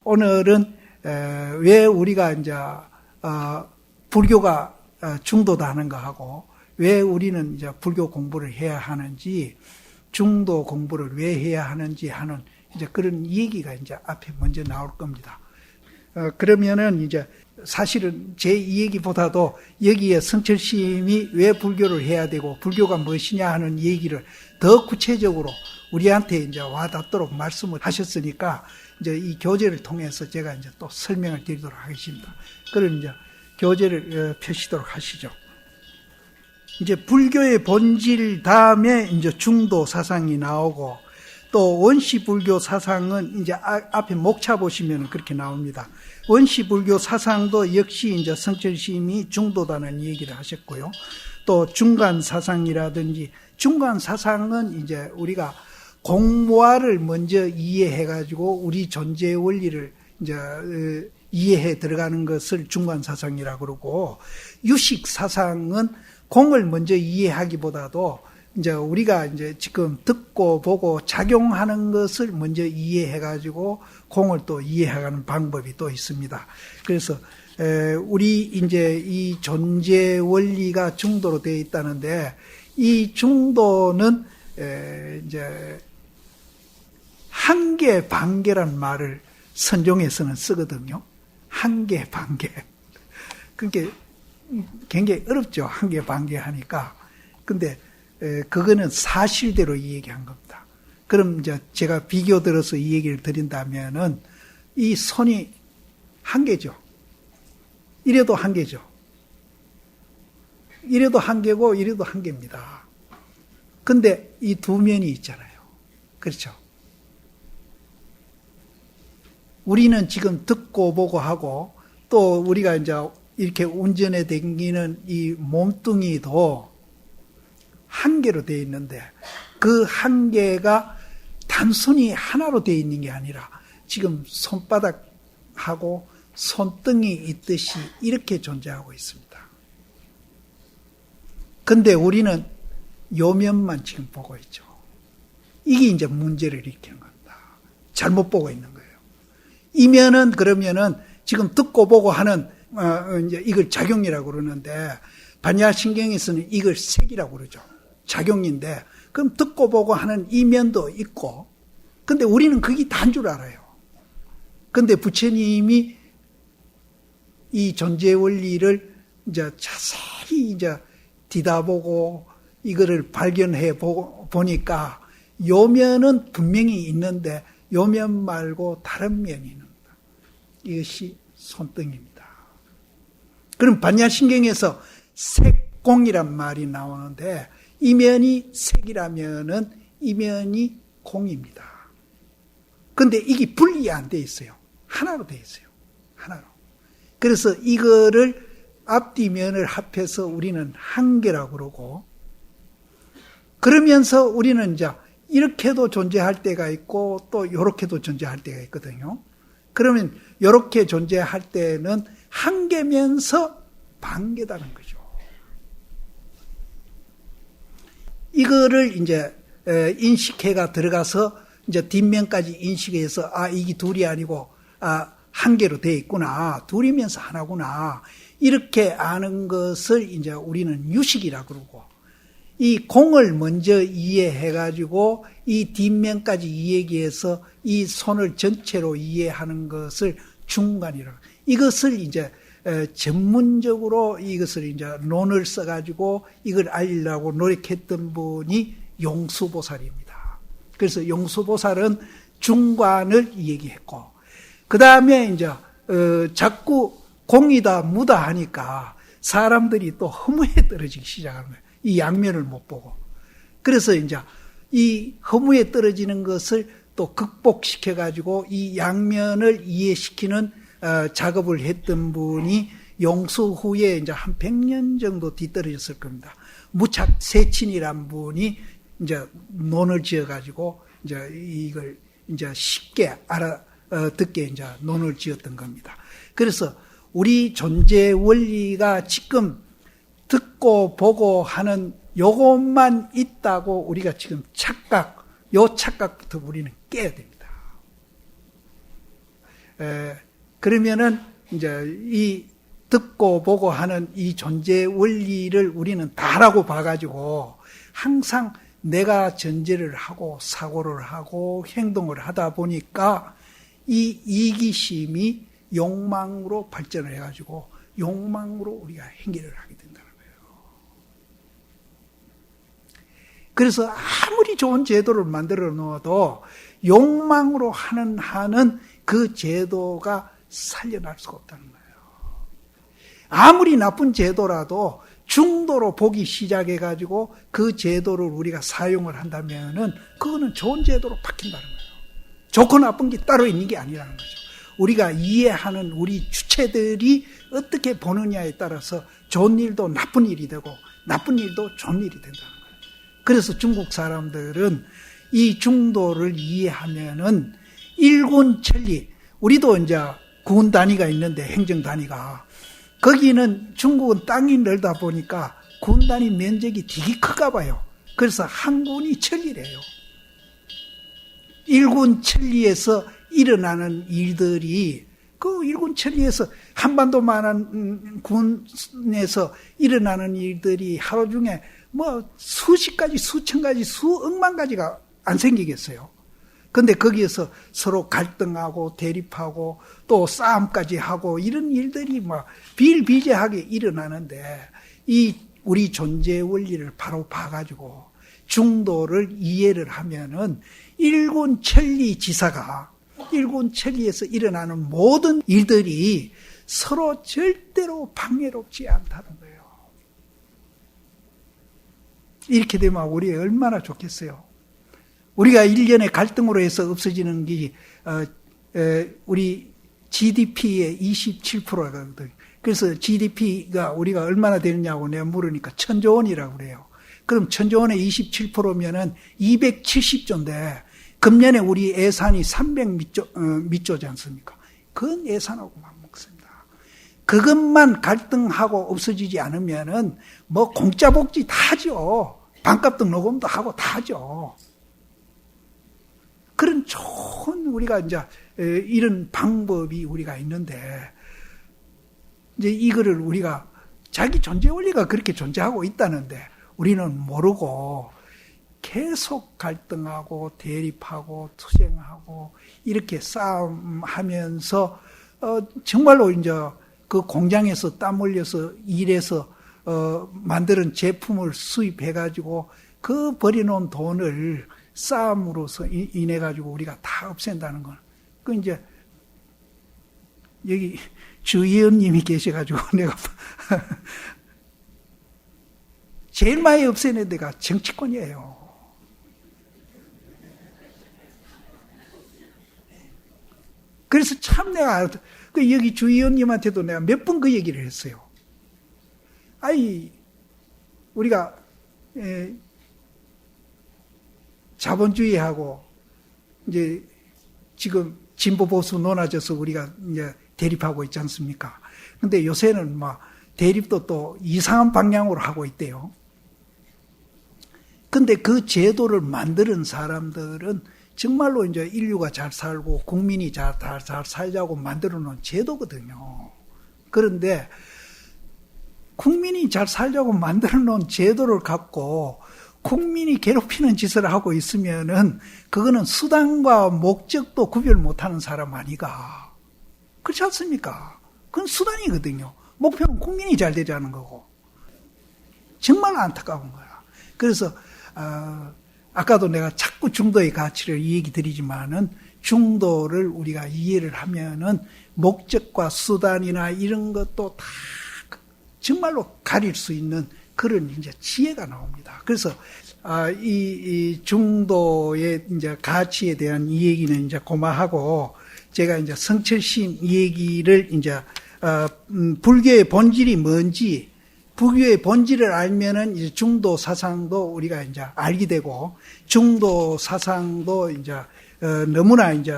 오늘은 왜 우리가 이제 불교가 중도다 하는 거하고 왜 우리는 이제 불교 공부를 해야 하는지, 중도 공부를 왜 해야 하는지 하는 이제 그런 얘기가 이제 앞에 먼저 나올 겁니다. 그러면은 이제 사실은 제 이 얘기보다도 여기에 성철스님이 왜 불교를 해야 되고 불교가 무엇이냐 하는 얘기를 더 구체적으로 우리한테 이제 와닿도록 말씀을 하셨으니까 이제 이 교재를 통해서 제가 이제 또 설명을 드리도록 하겠습니다. 그럼 이제 교재를 펴시도록 하시죠. 이제 불교의 본질 다음에 이제 중도 사상이 나오고 또 원시 불교 사상은 이제 앞에 목차 보시면 그렇게 나옵니다. 원시 불교 사상도 역시 이제 성철스님이 중도다는 얘기를 하셨고요. 또 중간 사상이라든지 중간 사상은 이제 우리가 공모화를 먼저 이해해가지고 우리 존재 원리를 이제 이해해 들어가는 것을 중간 사상이라고 그러고, 유식 사상은 공을 먼저 이해하기보다도 이제 우리가 이제 지금 듣고 보고 작용하는 것을 먼저 이해해가지고 공을 또 이해하는 방법이 또 있습니다. 그래서 우리 이제 이 존재 원리가 중도로 되어 있다는데, 이 중도는 이제 한계 반계란 말을 선종에서는 쓰거든요. 한계 반계. 그게 굉장히 어렵죠. 한계 반계 하니까. 근데 그거는 사실대로 이 얘기한 겁니다. 그럼 이제 제가 비교 들어서 이 얘기를 드린다면은 이 손이 한계죠. 이래도 한계죠. 이래도 한계고 이래도 한계입니다. 근데 이 두 면이 있잖아요. 그렇죠? 우리는 지금 듣고 보고 하고 또 우리가 이제 이렇게 운전에 다니는 이 몸뚱이도 한계로 되어 있는데, 그 한계가 단순히 하나로 되어 있는 게 아니라 지금 손바닥하고 손등이 있듯이 이렇게 존재하고 있습니다. 근데 우리는 요 면만 지금 보고 있죠. 이게 이제 문제를 일으키는 겁니다. 잘못 보고 있는 거예요. 이 면은 그러면은 지금 듣고 보고 하는 이제 이걸 작용이라고 그러는데, 반야신경에서는 이걸 색이라고 그러죠. 작용인데, 그럼 듣고 보고 하는 이 면도 있고, 근데 우리는 그게 다인 줄 알아요. 근데 부처님이 이 존재 원리를 이제 자세히 이제 뒤다보고 이거를 발견해 보니까 요 면은 분명히 있는데 요 면 말고 다른 면이 있는 겁니다. 이것이 손등입니다. 그럼 반야신경에서 색공이란 말이 나오는데, 이 면이 색이라면은 이 면이 공입니다. 근데 이게 분리 안 돼 있어요. 하나로 돼 있어요. 하나로. 그래서 이거를 앞뒤면을 합해서 우리는 한계라고 그러고, 그러면서 우리는 이제 이렇게도 존재할 때가 있고 또 이렇게도 존재할 때가 있거든요. 그러면 이렇게 존재할 때는 한계면서 반계다는 거죠. 이거를 이제 인식해가 들어가서 이제 뒷면까지 인식해서 이게 둘이 아니고 한계로 되어 있구나, 둘이면서 하나구나, 이렇게 아는 것을 이제 우리는 유식이라고 그러고, 이 공을 먼저 이해해가지고 이 뒷면까지 이해해서 이 손을 전체로 이해하는 것을 중간이라고. 이것을 이제 전문적으로 이것을 이제 논을 써가지고 이걸 알리려고 노력했던 분이 용수보살입니다. 그래서 용수보살은 중간을 얘기했고, 그 다음에 이제 자꾸 공이다 무다 하니까 사람들이 또 허무에 떨어지기 시작하는 거예요. 이 양면을 못 보고. 그래서 이제 이 허무에 떨어지는 것을 또 극복시켜가지고 이 양면을 이해시키는 작업을 했던 분이 용수 후에 이제 한 100년 정도 뒤떨어졌을 겁니다. 무착세친이란 분이 이제 논을 지어가지고 이제 이걸 이제 쉽게 알아듣게 이제 논을 지었던 겁니다. 그래서 우리 존재 원리가 지금 듣고 보고 하는 요것만 있다고 우리가 지금 요 착각부터 우리는 깨야 됩니다. 그러면은 이제 이 듣고 보고 하는 이 존재 원리를 우리는 다라고 봐가지고 항상 내가 전제를 하고 사고를 하고 행동을 하다 보니까 이 이기심이 욕망으로 발전을 해가지고 욕망으로 우리가 행위를 하게 된다는 거예요. 그래서 아무리 좋은 제도를 만들어 놓아도 욕망으로 하는 한은 그 제도가 살려날 수가 없다는 거예요. 아무리 나쁜 제도라도 중도로 보기 시작해가지고 그 제도를 우리가 사용을 한다면은 그거는 좋은 제도로 바뀐다는 거예요. 좋고 나쁜 게 따로 있는 게 아니라는 거죠. 우리가 이해하는 우리 주체들이 어떻게 보느냐에 따라서 좋은 일도 나쁜 일이 되고 나쁜 일도 좋은 일이 된다는 거예요. 그래서 중국 사람들은 이 중도를 이해하면은 일군천리, 우리도 이제 군 단위가 있는데 행정 단위가 거기는 중국은 땅이 넓다 보니까 군 단위 면적이 되게 크가 봐요. 그래서 한 군이 천리래요. 일군천리에서 일어나는 일들이 그 일군천리에서 한반도만한 군에서 일어나는 일들이 하루 중에 뭐 수십 가지, 수천 가지, 수억만 가지가 안 생기겠어요. 근데 거기에서 서로 갈등하고 대립하고 또 싸움까지 하고 이런 일들이 막 비일비재하게 일어나는데 이 우리 존재 원리를 바로 봐가지고 중도를 이해를 하면은 일군천리지사가 일군천리에서 일어나는 모든 일들이 서로 절대로 방해롭지 않다는 거예요. 이렇게 되면 우리 얼마나 좋겠어요. 우리가 1년에 갈등으로 해서 없어지는 게 우리 GDP의 27%거든요. 그래서 GDP가 우리가 얼마나 되느냐고 내가 물으니까 1000조 원이라고 그래요. 그럼 1000조 원의 27%면은 270조인데 금년에 우리 예산이 300조지 않습니까? 그건 예산하고 맞먹습니다. 그것만 갈등하고 없어지지 않으면은 뭐 공짜 복지 다 하죠. 반값 등록금도 하고 다 하죠. 그런 좋은 우리가 이제 이런 방법이 우리가 있는데 이제 이거를 우리가 자기 존재 원리가 그렇게 존재하고 있다는데 우리는 모르고 계속 갈등하고 대립하고 투쟁하고 이렇게 싸움하면서 정말로 이제 그 공장에서 땀 흘려서 일해서 만드는 제품을 수입해 가지고 그 버려놓은 돈을 싸움으로서 인해 가지고 우리가 다 없앤다는 건 그 이제 여기 주 의원님이 계셔가지고 내가 제일 많이 없애는 데가 정치권이에요. 그래서 참 내가 여기 주 의원님한테도 내가 몇 번 그 얘기를 했어요. 아이 우리가 자본주의하고 이제 지금 진보 보수 논아져서 우리가 이제 대립하고 있지 않습니까? 근데 요새는 막 대립도 또 이상한 방향으로 하고 있대요. 근데 그 제도를 만드는 사람들은 정말로 이제 인류가 잘 살고 국민이 잘 살자고 만들어 놓은 제도거든요. 그런데 국민이 잘 살자고 만들어 놓은 제도를 갖고 국민이 괴롭히는 짓을 하고 있으면은 그거는 수단과 목적도 구별 못하는 사람 아니가. 그렇지 않습니까? 그건 수단이거든요. 목표는 국민이 잘 되자는 거고. 정말 안타까운 거야. 그래서 아까도 내가 자꾸 중도의 가치를 이 얘기 드리지만은 중도를 우리가 이해를 하면은 목적과 수단이나 이런 것도 다 정말로 가릴 수 있는 그런 이제 지혜가 나옵니다. 그래서 이 중도의 이제 가치에 대한 이 얘기는 이제 고마하고 제가 이제 성철신 얘기를 이제 불교의 본질이 뭔지 불교의 본질을 알면은 이제 중도 사상도 우리가 이제 알게 되고 중도 사상도 이제 너무나 이제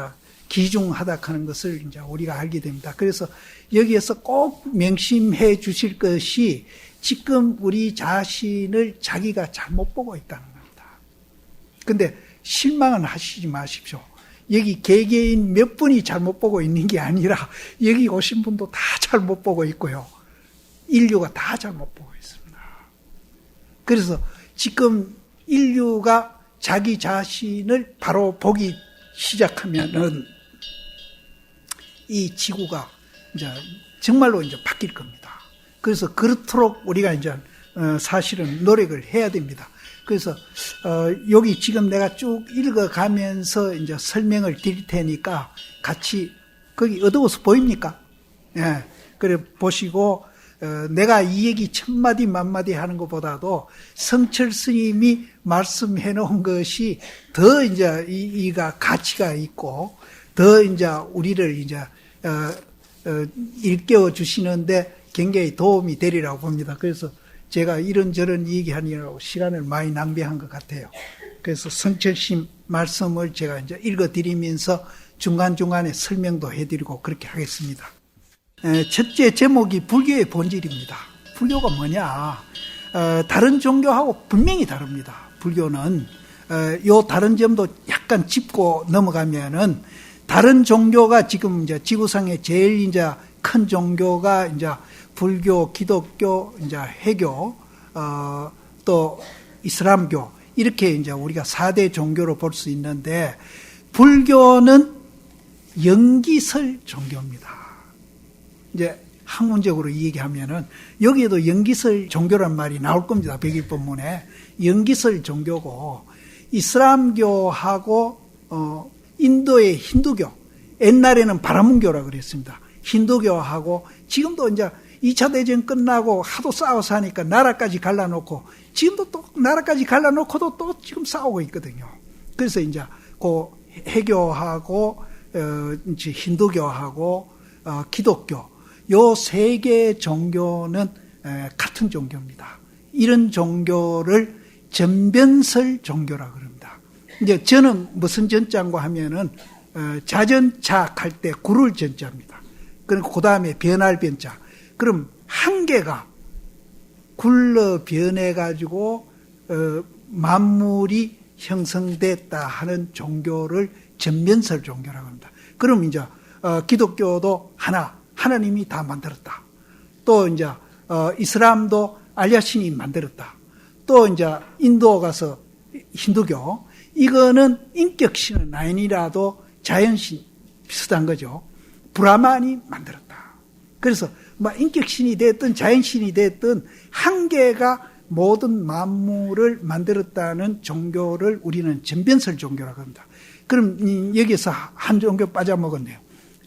기중하다 하는 것을 이제 우리가 알게 됩니다. 그래서 여기에서 꼭 명심해 주실 것이 지금 우리 자신을 자기가 잘못 보고 있다는 겁니다. 근데 실망은 하시지 마십시오. 여기 개개인 몇 분이 잘못 보고 있는 게 아니라 여기 오신 분도 다 잘못 보고 있고요. 인류가 다 잘못 보고 있습니다. 그래서 지금 인류가 자기 자신을 바로 보기 시작하면은 이 지구가 이제 정말로 이제 바뀔 겁니다. 그래서 그렇도록 우리가 이제 사실은 노력을 해야 됩니다. 그래서 여기 지금 내가 쭉 읽어가면서 이제 설명을 드릴 테니까 같이 거기 어두워서 보입니까? 예. 그래 보시고 내가 이 얘기 천마디 만마디 하는 것보다도 성철 스님이 말씀해 놓은 것이 더 이제 이가 가치가 있고 더 이제 우리를 이제 일깨워 주시는데 굉장히 도움이 되리라고 봅니다. 그래서 제가 이런저런 얘기하느라고 시간을 많이 낭비한 것 같아요. 그래서 성철심 말씀을 제가 이제 읽어드리면서 중간중간에 설명도 해드리고 그렇게 하겠습니다. 첫째 제목이 불교의 본질입니다. 불교가 뭐냐? 다른 종교하고 분명히 다릅니다. 불교는 요 다른 점도 약간 짚고 넘어가면은 다른 종교가 지금 이제 지구상에 제일 이제 큰 종교가 이제 불교, 기독교, 이제 해교, 또 이슬람교 이렇게 이제 우리가 4대 종교로 볼 수 있는데 불교는 영기설 종교입니다. 이제 학문적으로 얘기하면은 여기에도 영기설 종교란 말이 나올 겁니다. 백일법문에 영기설 종교고 이슬람교하고 인도의 힌두교 옛날에는 바라문교라고 그랬습니다. 힌두교하고 지금도 이제 2차 대전 끝나고 하도 싸워서 하니까 나라까지 갈라놓고 지금도 또 나라까지 갈라놓고도 또 지금 싸우고 있거든요. 그래서 이제 그 해교하고 이제 힌두교하고 기독교 요 세 개 종교는 같은 종교입니다. 이런 종교를 전변설 종교라고 그럽니다. 이제 저는 무슨 전자인가 하면은 자전차 할 때 구를 전자입니다. 그리고 그 다음에 변할 변자. 그럼 한 개가 굴러 변해가지고 만물이 형성됐다 하는 종교를 전변설 종교라고 합니다. 그럼 이제 기독교도 하나님이 다 만들었다. 또 이제 이슬람도 알라신이 만들었다. 또 이제 인도 가서 힌두교 이거는 인격신은 아니라도 자연신 비슷한 거죠. 브라만이 만들었다. 그래서 인격신이 됐든 자연신이 됐든 한 개가 모든 만물을 만들었다는 종교를 우리는 전변설 종교라고 합니다. 그럼 여기서 한 종교 빠져먹었네요.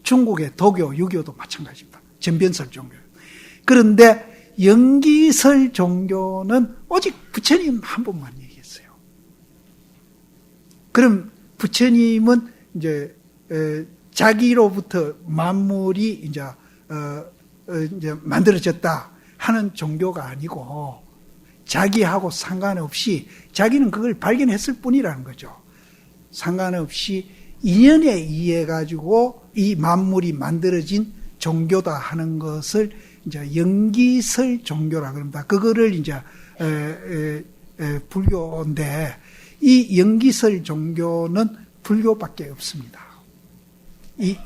중국의 도교, 유교도 마찬가지입니다. 전변설 종교. 그런데 영기설 종교는 오직 부처님 한 분만 얘기했어요. 그럼 부처님은 이제 자기로부터 만물이 이제 만들어졌다 하는 종교가 아니고 자기하고 상관없이 자기는 그걸 발견했을 뿐이라는 거죠. 상관없이 인연에 의해 가지고 이 만물이 만들어진 종교다 하는 것을 이제 영기설 종교라고 합니다. 그거를 이제 불교인데 이 영기설 종교는 불교밖에 없습니다. 이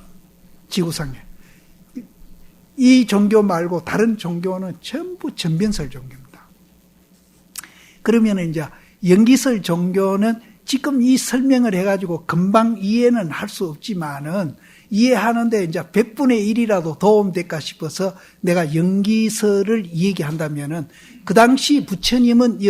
지구상에 이 종교 말고 다른 종교는 전부 전변설 종교입니다. 그러면 이제 영기설 종교는 지금 이 설명을 해가지고 금방 이해는 할 수 없지만은 이해하는데 이제 100분의 1이라도 도움될까 싶어서 내가 영기설을 얘기한다면은 그 당시 부처님은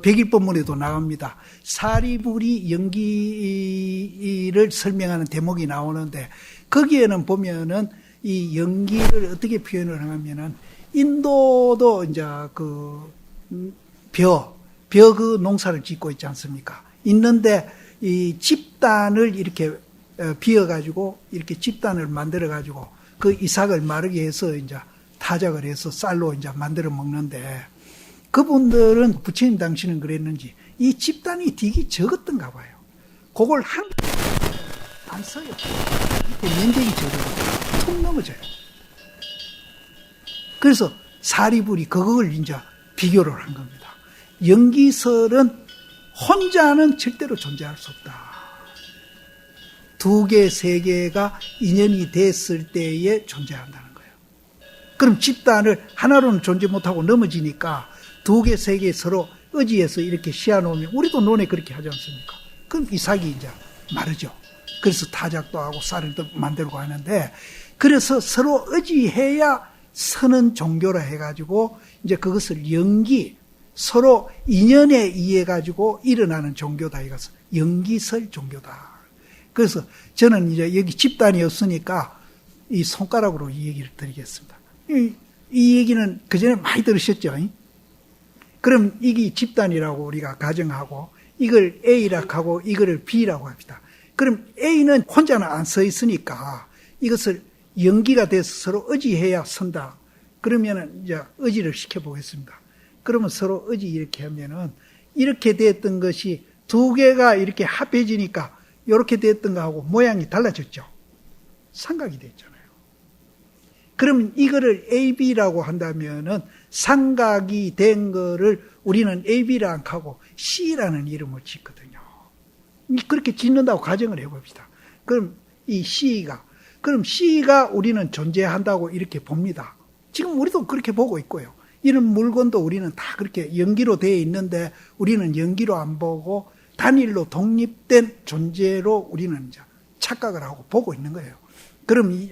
백일법문에도 나옵니다. 사리불이 영기를 설명하는 대목이 나오는데 거기에는 보면은 이 영기를 어떻게 표현을 하냐면은 인도도 이제 벼 그 농사를 짓고 있지 않습니까? 있는데 이 집단을 이렇게 비어가지고 이렇게 집단을 만들어가지고 그 이삭을 마르게 해서 이제 타작을 해서 쌀로 이제 만들어 먹는데 그분들은 부처님 당시는 그랬는지 이 집단이 되게 적었던가 봐요. 그걸 안 써요. 밑에 면적이 적어요. 툭 넘어져요. 그래서 사리불이 그걸 이제 비교를 한 겁니다. 영기설은 혼자는 절대로 존재할 수 없다. 두 개, 세 개가 인연이 됐을 때에 존재한다는 거예요. 그럼 집단을 하나로는 존재 못하고 넘어지니까 두 개, 세 개 서로 의지해서 이렇게 씌워놓으면 우리도 논에 그렇게 하지 않습니까? 그럼 이삭이 이제 마르죠. 그래서 타작도 하고 쌀을 만들고 하는데, 그래서 서로 의지해야 서는 종교라 해가지고 이제 그것을 연기, 서로 인연에 의해 가지고 일어나는 종교다. 이것은 연기설 종교다. 그래서 저는 이제 여기 집단이 없으니까 이 손가락으로 이 얘기를 드리겠습니다. 이 얘기는 그전에 많이 들으셨죠? 그럼 이게 집단이라고 우리가 가정하고 이걸 A라고 하고 이거를 B라고 합니다. 그럼 A는 혼자는 안 서 있으니까 이것을 연기가 돼서 서로 의지해야 선다. 그러면은 이제 의지를 시켜보겠습니다. 그러면 서로 의지 이렇게 하면은 이렇게 됐던 것이 두 개가 이렇게 합해지니까 이렇게 됐던 거하고 모양이 달라졌죠. 삼각이 됐잖아요. 그러면 이거를 AB라고 한다면은 삼각이 된 거를 우리는 AB라 안 하고 C라는 이름을 짓거든요. 그렇게 짓는다고 가정을 해봅시다. 그럼 이 그럼 C가 우리는 존재한다고 이렇게 봅니다. 지금 우리도 그렇게 보고 있고요. 이런 물건도 우리는 다 그렇게 연기로 되어 있는데 우리는 연기로 안 보고 단일로 독립된 존재로 우리는 이제 착각을 하고 보고 있는 거예요. 그럼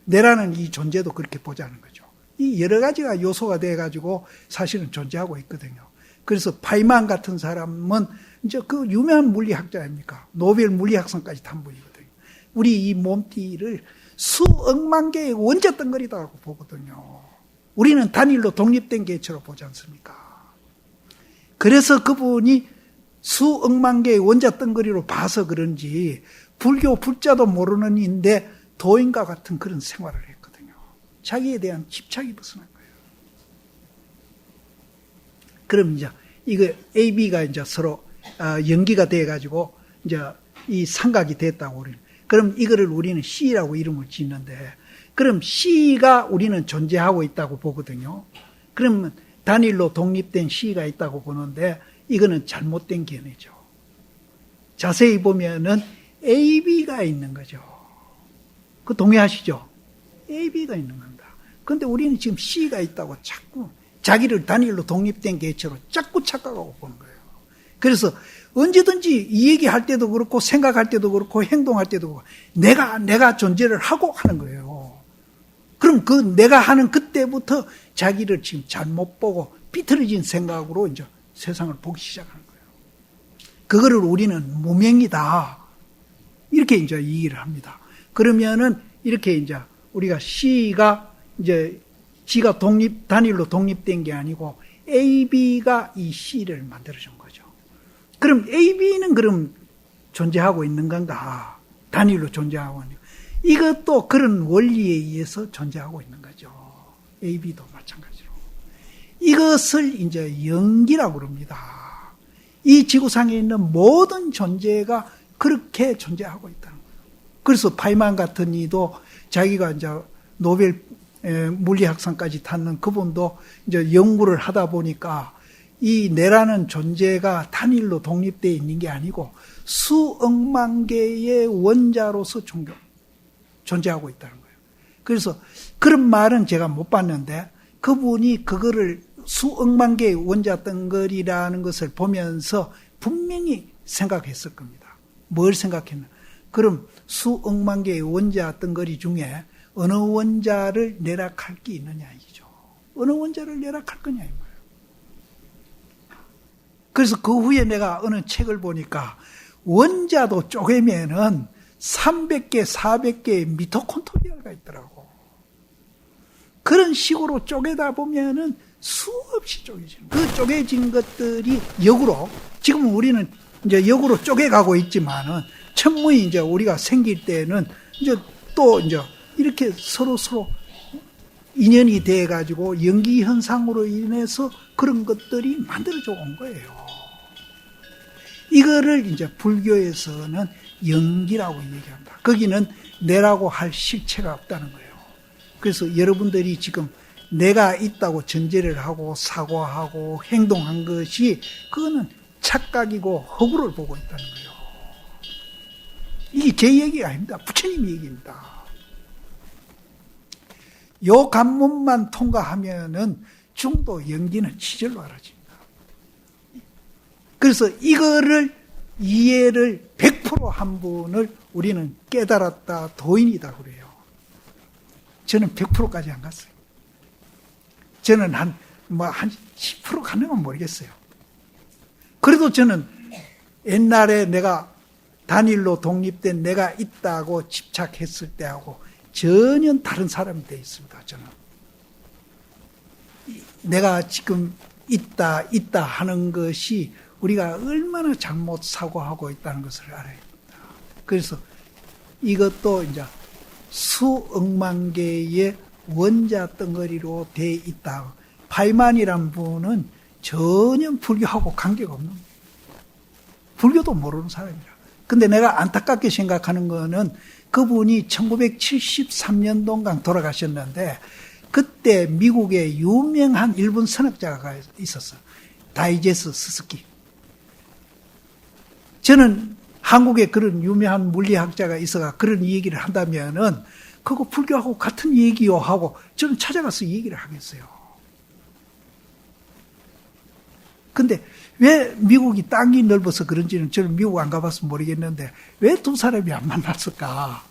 내라는 이 존재도 그렇게 보자는 거죠. 이 여러 가지가 요소가 돼가지고 사실은 존재하고 있거든요. 그래서 파이만 같은 사람은 이제 그 유명한 물리학자입니까? 노벨 물리학상까지 탄 분이거든요. 우리 이 몸띠를 수억만 개의 원자 덩어리다고 보거든요. 우리는 단일로 독립된 개체로 보지 않습니까? 그래서 그분이 수억만 개의 원자 덩어리로 봐서 그런지 불교 불자도 모르는 인데 도인과 같은 그런 생활을 했거든요. 자기에 대한 집착이 벗어난 거예요. 그럼 이제 이거 AB가 이제 서로 연기가 돼가지고 이제 이 삼각이 됐다고 우리는. 그럼 이거를 우리는 C라고 이름을 짓는데, 그럼 C가 우리는 존재하고 있다고 보거든요. 그러면 단일로 독립된 C가 있다고 보는데 이거는 잘못된 견해죠. 자세히 보면은 AB가 있는 거죠. 그 동의하시죠? AB가 있는 겁니다. 그런데 우리는 지금 C가 있다고 자꾸 자기를 단일로 독립된 개체로 자꾸 착각하고 보는 거예요. 그래서 언제든지 이 얘기할 때도 그렇고 생각할 때도 그렇고 행동할 때도 그렇고 내가 존재를 하고 하는 거예요. 그럼 그 내가 하는 그때부터 자기를 지금 잘못 보고 삐뚤어진 생각으로 이제 세상을 보기 시작하는 거예요. 그거를 우리는 무명이다. 이렇게 이제 얘기를 합니다. 그러면은 이렇게 이제 우리가 C가 이제 지가 단일로 독립된 게 아니고 AB가 이 C를 만들어준 거죠. 그럼 AB는 그럼 존재하고 있는 건가? 단일로 존재하고 있는 건가? 이것도 그런 원리에 의해서 존재하고 있는 거죠. AB도 마찬가지로. 이것을 이제 연기라고 그럽니다. 이 지구상에 있는 모든 존재가 그렇게 존재하고 있다는 거예요. 그래서 파이만 같은 이도 자기가 이제 노벨 물리학상까지 탔는 그분도 이제 연구를 하다 보니까 이 내라는 존재가 단일로 독립되어 있는 게 아니고 수억만 개의 원자로서 존재하고 있다는 거예요. 그래서 그런 말은 제가 못 봤는데 그분이 그거를 수억만 개의 원자 덩어리라는 것을 보면서 분명히 생각했을 겁니다. 뭘 생각했나? 그럼 수억만 개의 원자 덩어리 중에 어느 원자를 내락할 게 있느냐 이죠. 어느 원자를 내락할 거냐 이 말이에요. 그래서 그 후에 내가 어느 책을 보니까 원자도 쪼개면은 300개, 400개의 미토콘드리아가 있더라고. 그런 식으로 쪼개다 보면은 수없이 쪼개지는 거예요. 그 쪼개진 것들이 역으로, 지금 우리는 이제 역으로 쪼개가고 있지만은, 천문이 이제 우리가 생길 때는 이제 또 이제 이렇게 서로 인연이 돼가지고 연기 현상으로 인해서 그런 것들이 만들어져 온 거예요. 이거를 이제 불교에서는 연기라고 얘기합니다. 거기는 내라고 할 실체가 없다는 거예요. 그래서 여러분들이 지금 내가 있다고 전제를 하고 사고하고 행동한 것이 그거는 착각이고 허구를 보고 있다는 거예요. 이게 제 얘기가 아닙니다. 부처님 얘기입니다. 요 관문만 통과하면은 중도 연기는 지절로 알아집니다. 그래서 이거를 이해를 100% 한 분을 우리는 깨달았다 도인이다 그래요. 저는 100%까지 안 갔어요. 저는 한 10% 가는 건 모르겠어요. 그래도 저는 옛날에 내가 단일로 독립된 내가 있다고 집착했을 때하고 전혀 다른 사람이 되어 있습니다. 저는 내가 지금 있다 하는 것이 우리가 얼마나 잘못 사고하고 있다는 것을 알아야 됩니다. 그래서 이것도 이제 수억만 개의 원자 덩어리로 돼 있다. 파이만이란 분은 전혀 불교하고 관계가 없는 거예요. 불교도 모르는 사람이라. 근데 내가 안타깝게 생각하는 거는 그분이 1973년도인가 돌아가셨는데 그때 미국에 유명한 일본 선학자가 있었어요. 다이제스 스스키. 저는 한국에 그런 유명한 물리학자가 있어가 그런 얘기를 한다면은 그거 불교하고 같은 얘기요 하고 저는 찾아가서 얘기를 하겠어요. 근데 왜 미국이 땅이 넓어서 그런지는 저는 미국 안 가봐서 모르겠는데 왜 두 사람이 안 만났을까?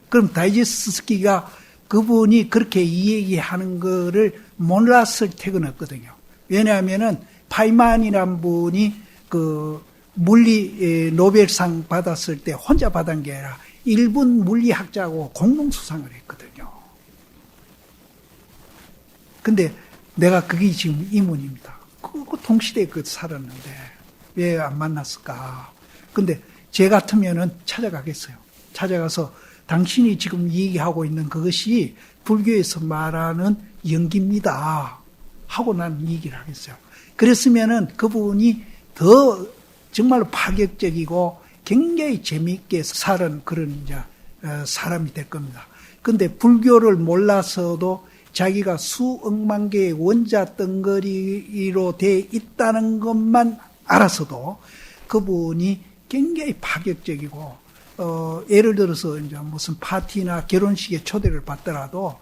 그럼 다이제스 스키가 그분이 그렇게 이 얘기하는 거를 몰랐을 택은 없거든요. 왜냐하면은 파이만이란 분이 그 물리 노벨상 받았을 때 혼자 받은 게 아니라 일본 물리학자하고 공동수상을 했거든요. 근데 내가 그게 지금 의문입니다. 그 동시대에 살았는데 왜 안 만났을까? 근데 제 같으면은 찾아가겠어요. 찾아가서 당신이 지금 얘기하고 있는 그것이 불교에서 말하는 연기입니다. 하고 난 얘기를 하겠어요. 그랬으면은 그분이 더 정말로 파격적이고 굉장히 재미있게 사는 그런 이제 사람이 될 겁니다. 근데 불교를 몰라서도 자기가 수억만 개의 원자 덩어리로 돼 있다는 것만 알아서도 그분이 굉장히 파격적이고 예를 들어서 이제 무슨 파티나 결혼식에 초대를 받더라도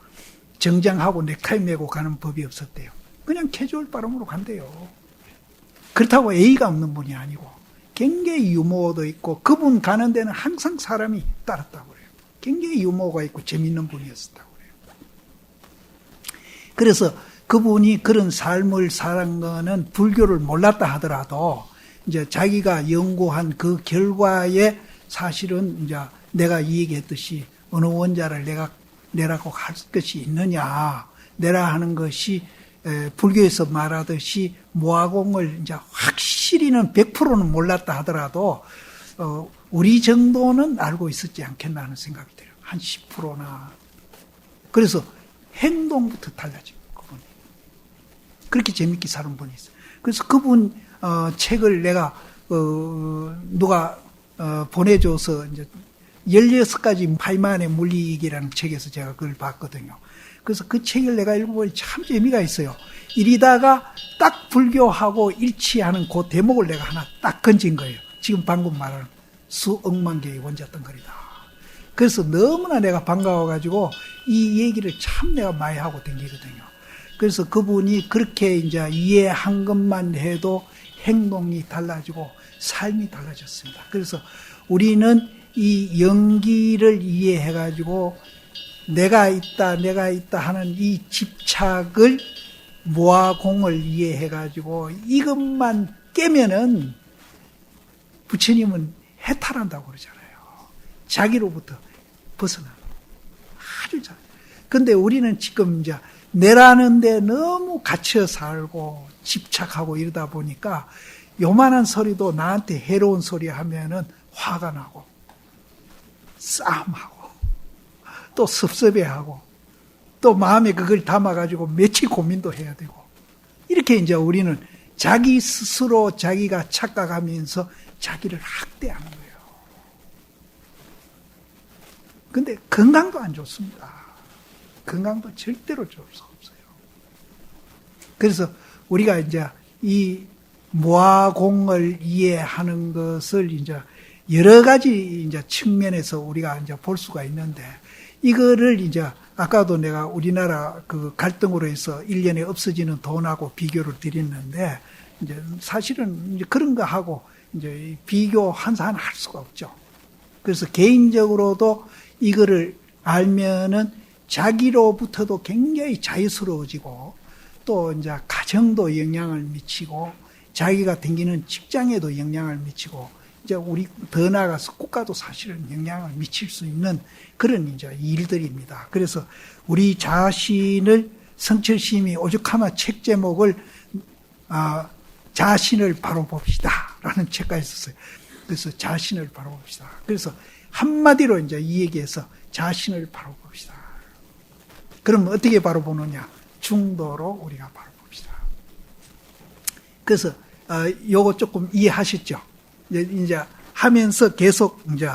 정장하고 넥타이 메고 가는 법이 없었대요. 그냥 캐주얼 바람으로 간대요. 그렇다고 예의가 없는 분이 아니고 굉장히 유머도 있고 그분 가는 데는 항상 사람이 따랐다고 그래요. 굉장히 유머가 있고 재밌는 분이었다고 그래요. 그래서 그분이 그런 삶을 살은 거는 불교를 몰랐다 하더라도 이제 자기가 연구한 그 결과에 사실은 이제 내가 얘기했듯이 어느 원자를 내라고 할 것이 있느냐, 내라 하는 것이 불교에서 말하듯이 모아공을 이제 확실히는 100%는 몰랐다 하더라도 우리 정도는 알고 있었지 않겠나 하는 생각이 들어요. 한 10%나. 그래서 행동부터 달라지고 그분이 그렇게 재밌게 사는 분이 있어요. 그래서 그분 책을 내가 누가 보내줘서 이제 16가지 파이만의 물리익이라는 책에서 제가 그걸 봤거든요. 그래서 그 책을 내가 읽어보니 참 재미가 있어요. 이리다가 딱 불교하고 일치하는 그 대목을 내가 하나 딱 건진 거예요. 지금 방금 말한 수억만 개의 원자 덩어리다. 그래서 너무나 내가 반가워가지고 이 얘기를 참 내가 많이 하고 다니거든요. 그래서 그분이 그렇게 이제 이해한 것만 해도 행동이 달라지고 삶이 달라졌습니다. 그래서 우리는 이 연기를 이해해가지고 내가 있다 하는 이 집착을 모아공을 이해해가지고 이것만 깨면은 부처님은 해탈한다고 그러잖아요. 자기로부터 벗어나. 아주 잘. 근데 우리는 지금 이제 내라는 데 너무 갇혀 살고 집착하고 이러다 보니까 요만한 소리도 나한테 해로운 소리 하면은 화가 나고 싸움하고 또 섭섭해하고 또 마음에 그걸 담아가지고 며칠 고민도 해야 되고 이렇게 이제 우리는 자기 스스로 자기가 착각하면서 자기를 학대하는 거예요. 근데 건강도 안 좋습니다. 건강도 절대로 좋을 수 없어요. 그래서 우리가 이제 이 모아공을 이해하는 것을 이제 여러 가지 이제 측면에서 우리가 이제 볼 수가 있는데, 이거를 이제 아까도 내가 우리나라 그 갈등으로 해서 1년에 없어지는 돈하고 비교를 드렸는데, 이제 사실은 이제 그런 거 하고 이제 비교 한산 할 수가 없죠. 그래서 개인적으로도 이거를 알면은 자기로부터도 굉장히 자유스러워지고, 또 이제 가정도 영향을 미치고, 자기가 다니는 직장에도 영향을 미치고, 이제 우리 더 나아가서 국가도 사실은 영향을 미칠 수 있는 그런 이제 일들입니다. 그래서 우리 자신을, 성철스님이 오죽하면 책 제목을 자신을 바로 봅시다라는 책까지 썼어요. 그래서 자신을 바로 봅시다. 그래서 한마디로 이제 이 얘기해서 자신을 바로 봅시다. 그럼 어떻게 바로 보느냐? 중도로 우리가 바로 봅시다. 그래서 요거 조금 이해하셨죠? 이제 하면서 계속 이제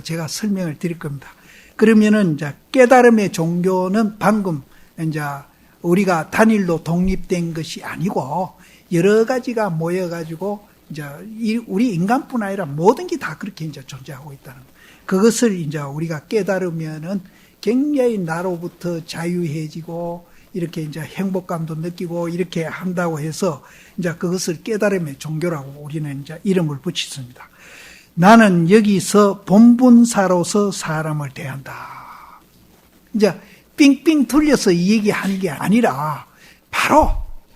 제가 설명을 드릴 겁니다. 그러면은 이제 깨달음의 종교는 방금 이제 우리가 단일로 독립된 것이 아니고 여러 가지가 모여가지고 이제 우리 인간뿐 아니라 모든 게 다 그렇게 이제 존재하고 있다는 거. 그것을 이제 우리가 깨달으면은 굉장히 나로부터 자유해지고 이렇게 이제 행복감도 느끼고 이렇게 한다고 해서 이제 그것을 깨달음의 종교라고 우리는 이제 이름을 붙였습니다. 나는 여기서 본분사로서 사람을 대한다. 이제 삥삥 돌려서 이 얘기하는 게 아니라 바로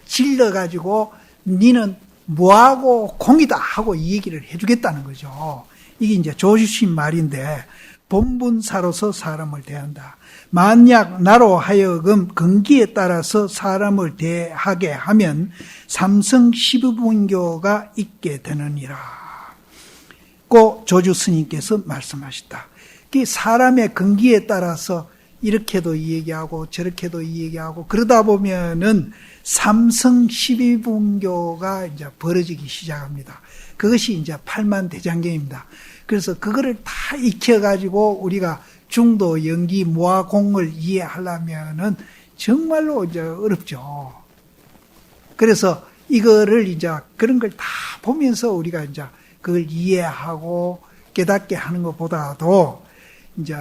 질러가지고 니는 뭐하고 공이다 하고 이 얘기를 해주겠다는 거죠. 이게 이제 조주신 말인데, 본분사로서 사람을 대한다. 만약 나로 하여금 근기에 따라서 사람을 대하게 하면 삼성 12분교가 있게 되느니라. 고 조주 스님께서 말씀하셨다. 사람의 근기에 따라서 이렇게도 이 얘기하고 저렇게도 이 얘기하고 그러다 보면은 삼성 12분교가 이제 벌어지기 시작합니다. 그것이 이제 팔만대장경입니다. 그래서 그거를 다 익혀가지고 우리가 중도, 연기, 무아공을 이해하려면은 정말로 이제 어렵죠. 그래서 이거를 이제 그런 걸 다 보면서 우리가 이제 그걸 이해하고 깨닫게 하는 것보다도 이제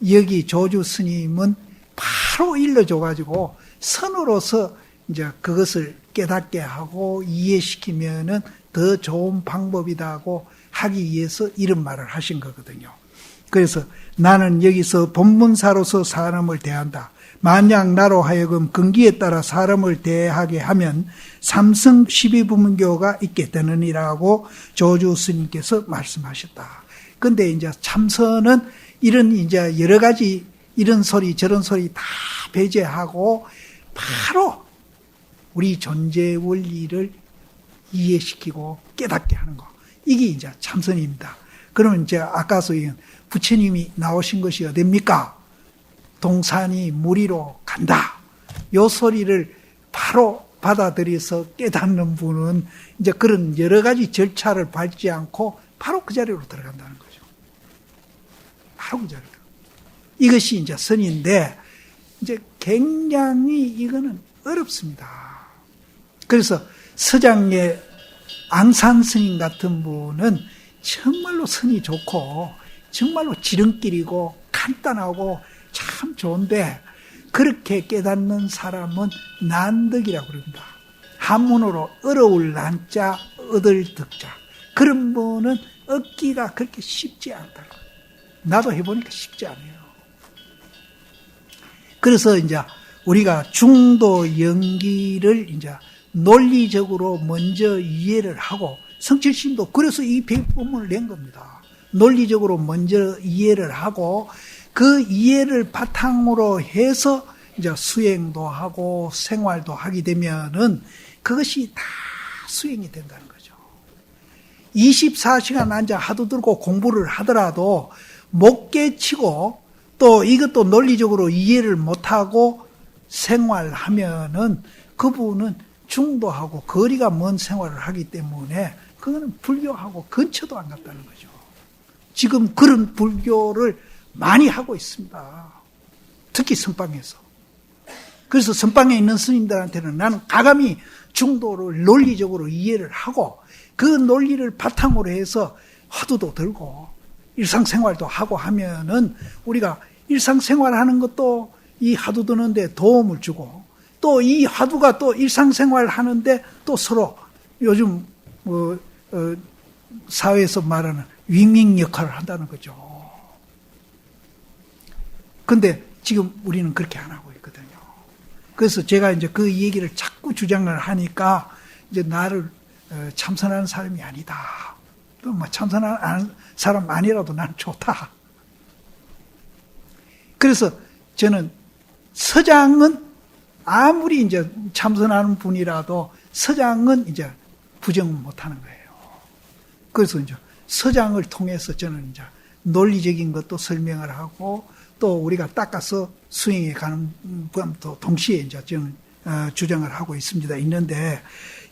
여기 조주 스님은 바로 일러줘가지고 선으로서 이제 그것을 깨닫게 하고 이해시키면은 더 좋은 방법이다고 하기 위해서 이런 말을 하신 거거든요. 그래서 나는 여기서 본문사로서 사람을 대한다. 만약 나로 하여금 근기에 따라 사람을 대하게 하면 삼성 12분교가 있게 되느니라고 조주 스님께서 말씀하셨다. 근데 이제 참선은 이런 이제 여러 가지 이런 소리 저런 소리 다 배제하고 바로 우리 존재 원리를 이해시키고 깨닫게 하는 거. 이게 이제 참선입니다. 그러면 이제 아까서 부처님이 나오신 것이 어딥니까? 동산이 무리로 간다. 요 소리를 바로 받아들여서 깨닫는 분은 이제 그런 여러 가지 절차를 밟지 않고 바로 그 자리로 들어간다는 거죠. 바로 그 자리로. 이것이 이제 선인데, 이제 굉장히 이거는 어렵습니다. 그래서 서장의 앙산 스님 같은 분은 정말로 선이 좋고, 정말로 지름길이고, 간단하고, 참 좋은데, 그렇게 깨닫는 사람은 난득이라고 그럽니다. 한문으로 어려울 난자, 얻을 득자. 그런 분은 얻기가 그렇게 쉽지 않다. 나도 해보니까 쉽지 않아요. 그래서 이제 우리가 중도 연기를 이제 논리적으로 먼저 이해를 하고, 성철스님도 그래서 이 법문을 낸 겁니다. 논리적으로 먼저 이해를 하고, 그 이해를 바탕으로 해서 이제 수행도 하고 생활도 하게 되면은 그것이 다 수행이 된다는 거죠. 24시간 앉아 하도 들고 공부를 하더라도 못 깨치고 또 이것도 논리적으로 이해를 못하고 생활하면은 그분은 중도하고 거리가 먼 생활을 하기 때문에 그거는 불교하고 근처도 안 갔다는 거죠. 지금 그런 불교를 많이 하고 있습니다. 특히 선방에서. 그래서 선방에 있는 스님들한테는 나는 가감히 중도를 논리적으로 이해를 하고 그 논리를 바탕으로 해서 화두도 들고 일상생활도 하고 하면은 우리가 일상생활하는 것도 이 화두 드는데 도움을 주고 또 이 화두가 또 일상생활 하는데 또 서로 요즘 사회에서 말하는 윙윙 역할을 한다는 거죠. 근데 지금 우리는 그렇게 안 하고 있거든요. 그래서 제가 이제 그 얘기를 자꾸 주장을 하니까 이제 나를 참선하는 사람이 아니다. 또 뭐 참선하는 사람 아니라도 난 좋다. 그래서 저는 서장은 아무리 이제 참선하는 분이라도 서장은 이제 부정을 못 하는 거예요. 그래서 이제 서장을 통해서 저는 이제 논리적인 것도 설명을 하고 또 우리가 닦아서 수행에 가는 것도 동시에 이제 저는 주장을 하고 있는데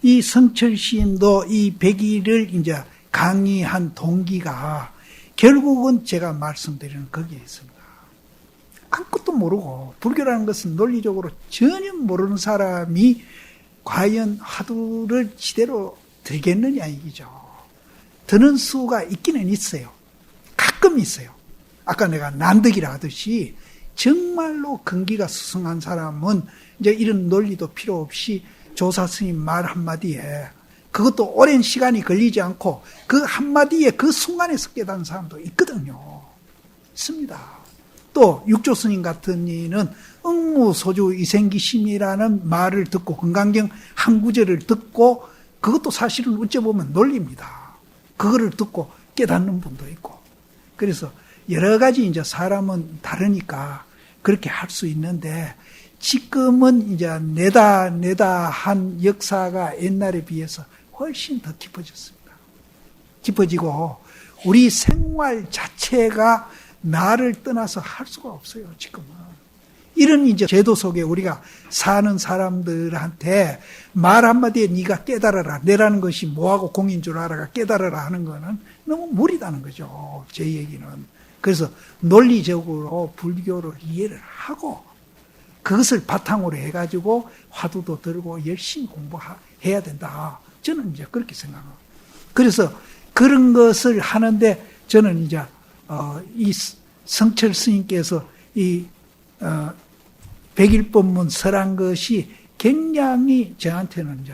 이 성철 시인도 이 100일을 이제 강의한 동기가 결국은 제가 말씀드리는 거기에 있습니다. 아무것도 모르고 불교라는 것은 논리적으로 전혀 모르는 사람이 과연 화두를 제대로 들겠느냐 이기죠. 드는 수가 있기는 있어요. 가끔 있어요. 아까 내가 난득이라 하듯이 정말로 근기가 수승한 사람은 이제 이런 논리도 필요 없이 조사 스님 말 한마디에 그것도 오랜 시간이 걸리지 않고 그 한마디에 그 순간에서 깨닫는 사람도 있거든요. 있습니다. 또 육조 스님 같은 이는 응무소주 이생기심이라는 말을 듣고 건강경 한 구절을 듣고 그것도 사실은 어찌보면 논리입니다. 그거를 듣고 깨닫는 분도 있고 그래서 여러 가지 이제 사람은 다르니까 그렇게 할 수 있는데 지금은 이제 내다 한 역사가 옛날에 비해서 훨씬 더 깊어졌습니다. 깊어지고 우리 생활 자체가 나를 떠나서 할 수가 없어요. 지금은 이런 이제 제도 속에 우리가 사는 사람들한테 말 한마디에 네가 깨달아라 내라는 것이 뭐하고 공인 줄 알아가 깨달아라 하는 거는 너무 무리다는 거죠. 제 얘기는. 그래서 논리적으로 불교를 이해를 하고 그것을 바탕으로 해가지고 화두도 들고 열심히 공부해야 된다. 저는 이제 그렇게 생각합니다. 그래서 그런 것을 하는데 저는 이제 이 성철 스님께서 이 100일 법문 설한 것이 굉장히 저한테는 이제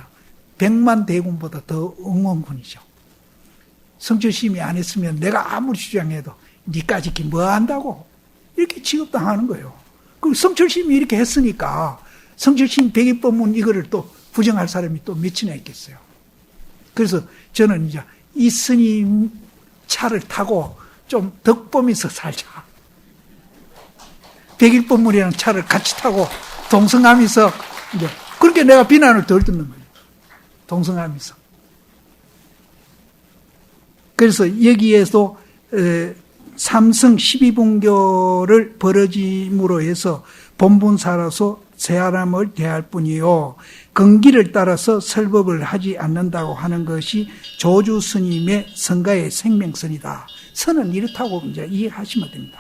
100만 대군보다 더 응원군이죠. 성철 스님이 안 했으면 내가 아무리 주장해도 니까지 뭐 한다고 이렇게 취급당하는 거예요. 그리고 성철 스님이 이렇게 했으니까 성철 스님 100일 법문 이거를 또 부정할 사람이 또 몇이나 있겠어요. 그래서 저는 이제 이 스님 차를 타고 좀 덕보면서 살자. 100일 법문이라는 차를 같이 타고 동성하면서 이제 그렇게 내가 비난을 덜 듣는 거예요. 동성하면서. 그래서 여기에서 삼성 12분교를 벌어짐으로 해서 본분사로서 사람을 대할 뿐이요. 근기를 따라서 설법을 하지 않는다고 하는 것이 조주 스님의 성가의 생명선이다. 선은 이렇다고 이제 이해하시면 됩니다.